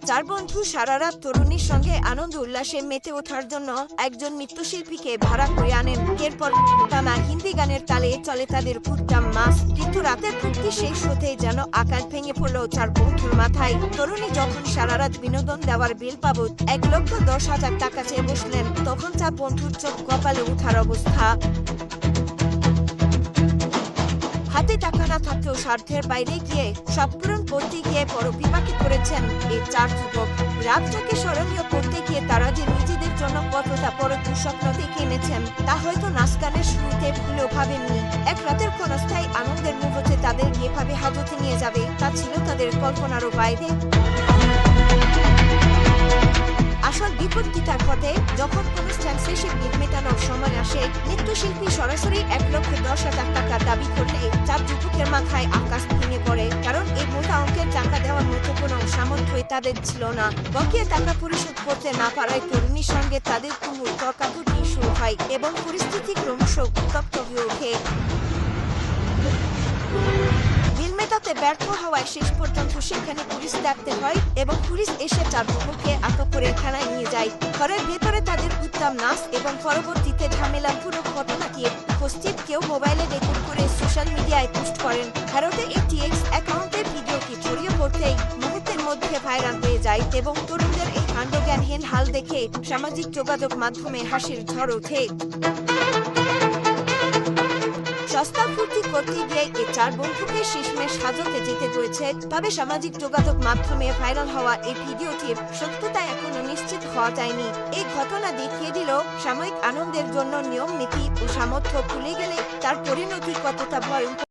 চার বন্ধু সারা রাত তরুণীর সঙ্গে আনন্দ উল্লাসে মেতে ওঠার জন্য একজন নৃত্যশিল্পীকে ভাড়া করে আনেন। এরপর টানা হিন্দি গানের তালে চলে তাদের কুট্টাম মাস। কিন্তু রাতের ফুর্তি শেষ হতেই যেন আকাশ ভেঙে পড়ল চার বন্ধুর মাথায়। তরুণী যখন সারা রাত বিনোদন দেওয়ার বিল বাবদ 1,10,000 টাকা চেয়ে বসলেন, তখন চার বন্ধুর চোখ কপালে ওঠার অবস্থা। হাতে টাকা না থাকলেও স্বার্থের বাইরে গিয়ে সব পূরণ করতে গিয়ে বড় বিপাকে পড়েছেন এই চার যুবক। রাতটাকে স্মরণীয় করতে গিয়ে তারা যে নিজেদের জন্য কতটা বড় দুঃস্বপ্ন দেখে এনেছেন তা হয়তো নাচ গানের শুরুতে ভুলেও ভাবেননি। এক রাতের ক্ষণস্থায়ী আনন্দের মুহূর্তে তাদের এভাবে হাজতে নিয়ে যাবে তা ছিল তাদের কল্পনারও বাইরে। আসল বিপত্তিটা ঘটে যখন অনুষ্ঠান শেষে বিল মেটানোর সময় আসে। নৃত্যশিল্পী সরাসরি 1,10,000 টাকা দাবি করলে চার যুবকের মাথায় আকাশ ভেঙে পড়ে, কারণ এই মোটা অঙ্কের টাকা দেওয়ার মতো কোনো সামর্থ্যই তাদের ছিল না। বকেয়া টাকা পরিশোধ করতে না পারায় তরুণীর সঙ্গে তাদের তুমুল তর্কাতর্কি শুরু হয় এবং পরিস্থিতি ক্রমশ উত্তপ্ত হয়ে ওঠে। বিল মেটাতে ব্যর্থ হওয়ায় শেষ পর্যন্ত সেখানে পুলিশ ডাকতে হয় এবং পুলিশ এসে চার যুবককে আটক করে থানায় নিয়ে যায়। ঘরের ভেতরে তাদের উত্তম নাচ এবং পরবর্তীতে ঝামেলা পুরো ঘটনাটি উপস্থিত কেউ মোবাইলে রেকর্ড করে সোশ্যাল মিডিয়ায় পোস্ট করেন। ভারতে একটি এক্স অ্যাকাউন্টে ভিডিওটি ছড়িয়ে পড়তেই মুহূর্তের মধ্যে ভাইরাল হয়ে যায় এবং তরুণদের এই কাণ্ডজ্ঞানহীন হাল দেখে সামাজিক যোগাযোগ মাধ্যমে হাসির ঝড় ওঠে। সস্তা ফুর্তি করতে গিয়ে এই চার বন্ধুকে শেষমেশ হাজতে যেতে হয়েছে। তবে সামাজিক যোগাযোগ মাধ্যমে ভাইরাল হওয়া এই ভিডিওটির সত্যতা এখনো নিশ্চিত হওয়া যায়নি। এই ঘটনা দেখিয়ে দিল সাময়িক আনন্দের জন্য নিয়ম নীতি ও সামর্থ্য ভুলে গেলে তার পরিণতি কতটা ভয়ঙ্কর।